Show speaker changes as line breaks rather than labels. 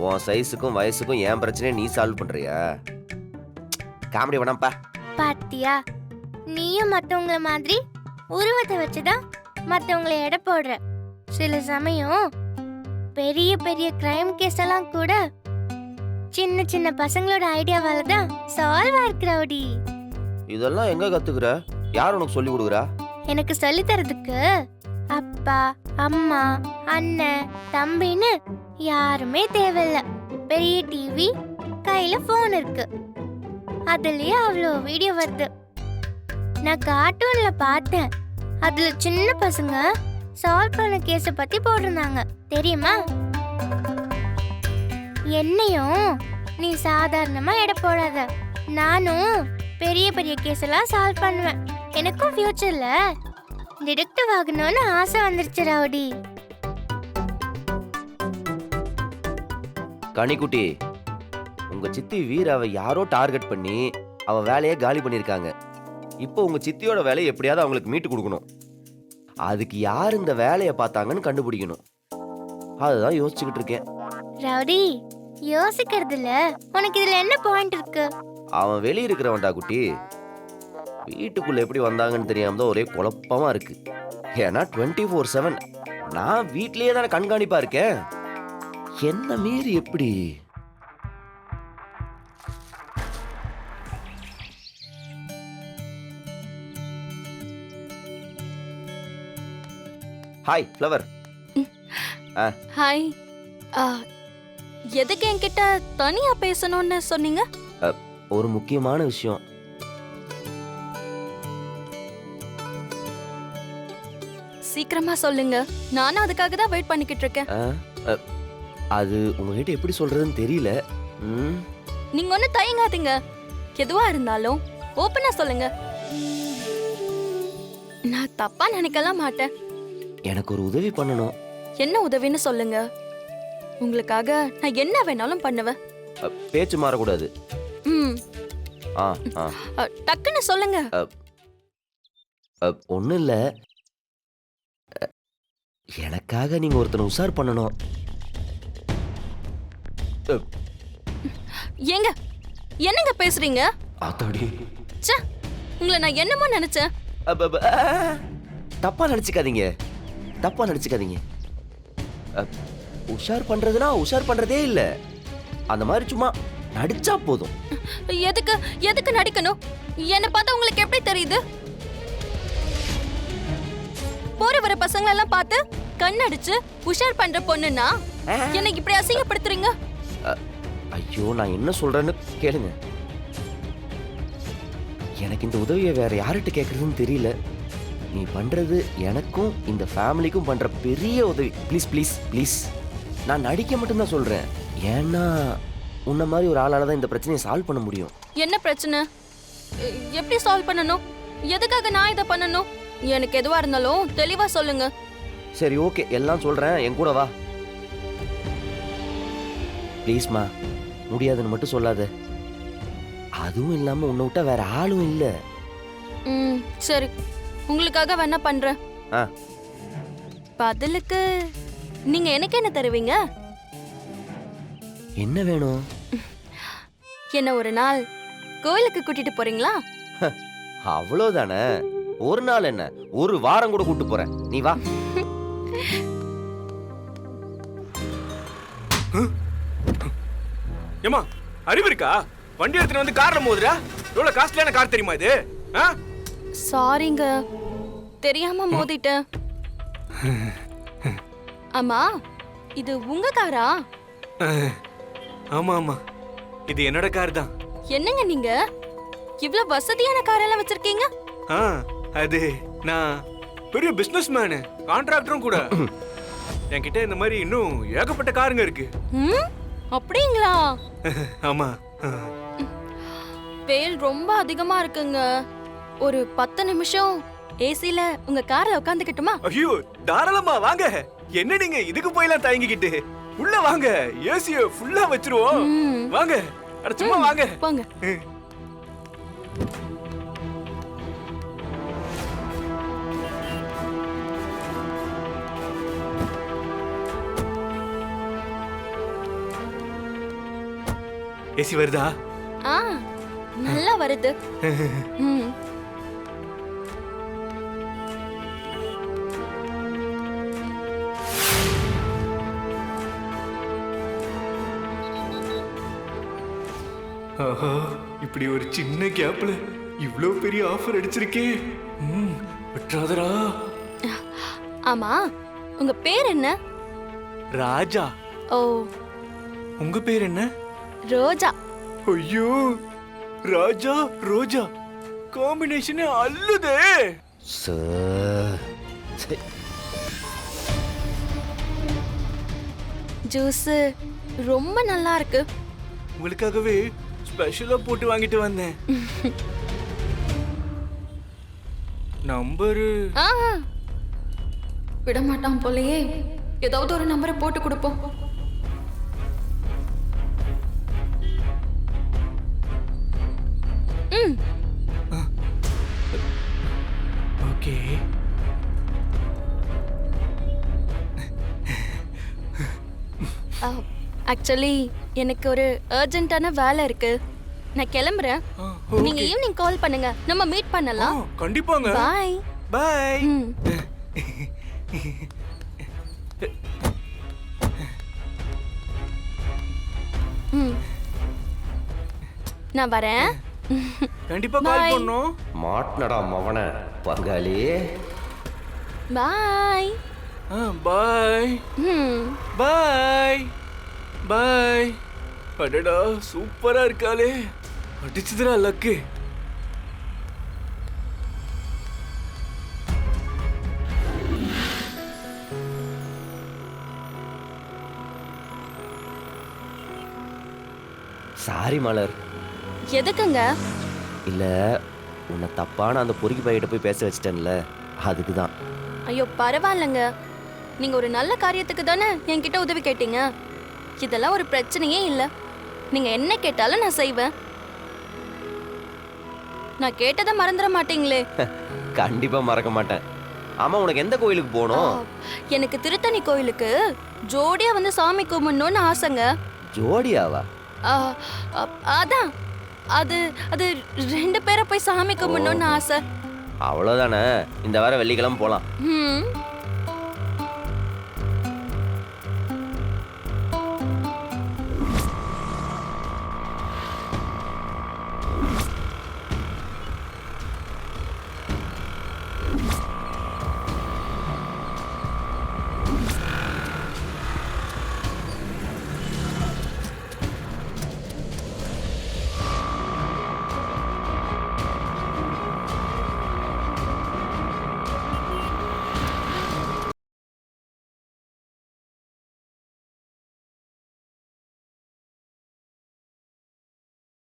உன் சைஸுக்கும் வயசுக்கும் என் பிரச்சனையை நீ சால்வ் பண்றியா? காமெடி வேணாம்ப்பா.
பாத்தியா, நீயும் மத்தவங்கள மாதிரி உருவத்தை வச்சுதான் மத்தவங்களை எடை போடுற. சில சமயம் பெரிய பெரிய கிரைம் கேஸ் எல்லாம் கூட சின்ன சின்ன பசங்களோட ஐடியாவால தான் சால்வ் ஆயிருக்கு ரவுடி.
இதெல்லாம் எங்க கத்துக்கிற? யார் உனக்கு சொல்லி கொடுக்குறா?
எனக்கு சொல்லி தரதுக்கு அப்பா, அம்மா, அண்ணன், தம்பின்னு யாருமே தேவையில்ல. பெரிய டிவி, கையில போன் இருக்கு, அதுலயே அவ்வளோ வீடியோ வருது. நான் கார்ட்டூன்ல பார்த்தேன், அதுல சின்ன பசங்க சால்வ் பண்ண கேஸ பத்தி போட்டிருந்தாங்க தெரியுமா? என்னையும் நீ சாதாரணமா எடை போடாத. நானும் பெரிய பெரிய கேஸ் எல்லாம் சால்வ் பண்ணுவேன். எனக்கும் ஃபியூச்சர்ல டிடெக்டிவ் ஆகணும்னு ஆசை வந்துருச்சு ரவுடி.
கனிக்குட்டி, உங்க சித்தி வீராவை யாரோ டார்கெட் பண்ணி அவ வேலையை காலி பண்ணிருக்காங்க. இப்போ உங்க சித்தியோட வேலையை எப்படியாவது அவங்களுக்கு மீட்டு கொடுக்கணும். அதுக்கு யார் இந்த வேலையை பார்த்தாங்கன்னு கண்டுபிடிக்கணும். அதுதான் யோசிச்சுக்கிட்டு இருக்கேன்.
ரவுடி, யோசிக்கிறது இல்ல, உனக்கு இதுல என்ன பாயிண்ட் இருக்கு?
அவன் வெளியே இருக்கிறவன்டா குட்டி. வீட்டுக்குள்ள எப்படி வந்தாங்கன்னு தெரியாம தான் ஒரே குழப்பமா இருக்கு. ஏன்னா 24/7 நான் வீட்லயே தானே கண்காணிப்பா இருக்கேன். என்ன மீறி எப்படி? Hi flower.
ஹாய். எதுக்கு என்கிட்ட தனியா பேசணும்னு சொன்னீங்க?
ஒரு முக்கியமான விஷயம்.
சீக்கிரமா சொல்லுங்க, நானும் அதுக்காக தான் வெயிட் பண்ணிக்கிட்டு இருக்கேன்.
அது உங்ககிட்ட எப்படி சொல்றதுன்னு தெரியல.
நீங்க ஒன்னும் தயங்காதீங்க, எதுவா இருந்தாலும் ஓப்பனா சொல்லுங்க. நான் தப்பா நினைக்கலாம் மாட்டேன்.
எனக்கு ஒரு உதவி பண்ணணும்.
என்ன உதவின்னு சொல்லுங்க, உங்களுக்காக நான் என்ன வேணாலும் பண்ணுவேன்.
பேச்சு மாறக்கூடாது.
டக்குன்னு சொல்லுங்க.
ஒண்ணும் இல்ல, எனக்காக நீங்க ஒருத்தனை உஷார் பண்ணணும்.
ஏங்க, என்னங்க பேசுறீங்க?
ஆத்தாடி,
ச்சே, உங்களை நான் என்னமோ நினைச்சேன்.
தப்பா நினைச்சுக்காதீங்க, தப்பா நினைச்சுக்காதீங்க. உஷார் பண்றதுனா உஷார் பண்றதே இல்ல, அந்த மாதிரி சும்மா நடிச்சா போதும்.
எதுக்கு எதுக்கு நடிக்கணும்? என்ன பார்த்தா உங்களுக்கு எப்படி தெரியுது? போற வர பசங்களை எல்லாம் பார்த்து கண்ணடிச்சு உஷார் பண்ற பொண்ணுன்னா என்ன இப்படி அசிங்கப்படுத்துறீங்க?
ஐயோ, நான் என்ன சொல்றேன்னு கேளுங்க. எனக்கு இந்த உதவியை வேற யார்கிட்ட கேட்கறதுன்னு தெரியல. நீ பண்றது எனக்கும் இந்த ஃபேமிலிக்கும் பண்ற பெரிய உதவி. Please please please. நான் நடிக்க மட்டும்தான் சொல்றேன். ஏன்னா உன்ன மாதிரி ஒரு ஆளால தான் இந்த பிரச்சனையை சால்வ் பண்ண முடியும்.
என்ன பிரச்சனை? எப்படி சால்வ் பண்ணணும்? எதுக்காக நான் இதை பண்ணணும்? எனக்கு எதுவா இருந்தாலும் தெளிவா சொல்லுங்க.
சரி, ஓகே, எல்லாம் சொல்றேன், என் கூட வா. ப்ளீஸ்மா, முடியாதுன்னு மட்டும் சொல்லாத. அதுவும் இல்லாம உன்னை விட்டா வேற ஆளும் இல்ல.
சரி, உங்களுக்காக வேணா பண்றேன். பதிலுக்கு நீங்க எனக்கு என்ன தருவீங்க?
என்ன வேணும்?
என்ன ஒரு நாள் கோயிலுக்கு கூட்டிட்டு போறீங்களா?
அவ்வளவுதானே. ஒரு நாள் என்ன, ஒரு வாரம் கூட கூட்டு போறேன். நீ வா.
ஏமா, அறிவு இருக்கா? வண்டி எடுத்துட்டு வந்து கார்ல மோதுற? எவ்வளவு காஸ்ட்லியான கார் தெரியுமா இது?
சாரிங்க, தெரியாம மோதிட்டேன். ஆமா, இது உங்க காரா?
ஆமா ஆமா, இது என்னோட கார் தான்.
என்னங்க நீங்க இவ்வளவு வசதியான கார் எல்லாம் வச்சிருக்கீங்க?
அது நான் பெரிய பிசினஸ் மேனு, கான்ட்ராக்டரும் கூட. என்கிட்ட இந்த மாதிரி இன்னும் ஏகப்பட்ட காருங்க இருக்கு.
அப்படிங்களா?
ஆமா.
வெயில் ரொம்ப அதிகமா இருக்குங்க. ஒரு 10 நிமிஷம் ஏசில உங்க கார்ல உட்காந்துக்கிட்டுமா?
ஐயோ, தாராளமா வாங்க. என்ன நீங்க இதுக்கு போயெல்லாம் தயங்கிக்கிட்டு? உள்ள வாங்க, ஏசிய ஃபுல்லா வச்சிருவோம். வாங்க, அட சும்மா வாங்க.
போங்க.
ஏசி வருதா?
ஆ நல்லா வருது. ம்.
ஆஹா, இப்படி ஒரு சின்ன கேப்ல இவ்ளோ பெரிய ஆஃபர் அடிச்சிருக்கே. விட்டுறாதடா.
ஆமா, உங்க பேர் என்ன?
ராஜா.
ஓ,
உங்க பேர் என்ன?
ரோஜா.
ஐயோ, ராஜா ரோஜா காம்பினேஷனே அல்லுதே.
சே,
ஜூஸ் ரொம்ப நல்லா இருக்கு.
உங்களுக்காகவே ஸ்பெஷலா போட்டு வாங்கிட்டு வந்தேன். நம்பரு
ஆஹா, விட மாட்டான் போலயே. ஏதாவது ஒரு நம்பரை போட்டு கொடுப்போம். ம்.
ஓகே.
ஆக்சுவலி எனக்கு ஒரு அர்ஜென்ட்டான வேலை இருக்கு. நான் கிளம்புறேன். நீங்க ஈவினிங் கால் பண்ணுங்க, நம்ம மீட் பண்ணலாம்.
கண்டிப்பாங்க.
பை.
பை.
ம். ம். நான் வரேன்.
கண்டிப்பா கால்
Bye.
பண்ணோம்.
மாட்னடா மவன பங்காளி.
பாய்.
பை.
ம்.
பை. பை. அடடா, சூப்பரா இருக்காளே. அடிச்சுதுடா லக்கு.
சாரி மலர்.
எதுக்குங்க?
இல்ல, உன்னை தப்பான அந்த பொறுக்கி பையிட்ட போய் பேச வச்சிட்டேன்ல, அதுக்கு தான்.
ஐயோ பரவாயில்லைங்க. நீங்க ஒரு நல்ல காரியத்துக்கு தானே என்கிட்ட உதவி கேட்டீங்க. இதெல்லாம் ஒரு பிரச்சனையே இல்லை. நீங்க என்ன கேட்டாலும் நான் செய்வேன். நான் கேட்டதை மறந்துட மாட்டீங்களே.
கண்டிப்பா மறக்க மாட்டேன். ஆமா, உனக்கு எந்த கோயிலுக்கு போகணும்?
எனக்கு திருத்தணி கோயிலுக்கு ஜோடியா வந்து சாமி கும்பிடணும்னு ஆசைங்க.
ஜோடியாவா?
ஆ, அதான் அது அது 2 பேரை போய் சாமி கும்பிடணும்னு ஆசை.
அவ்வளோதானே. இந்த வாரம் வெள்ளிக்கிழமை போலாம்.
ம்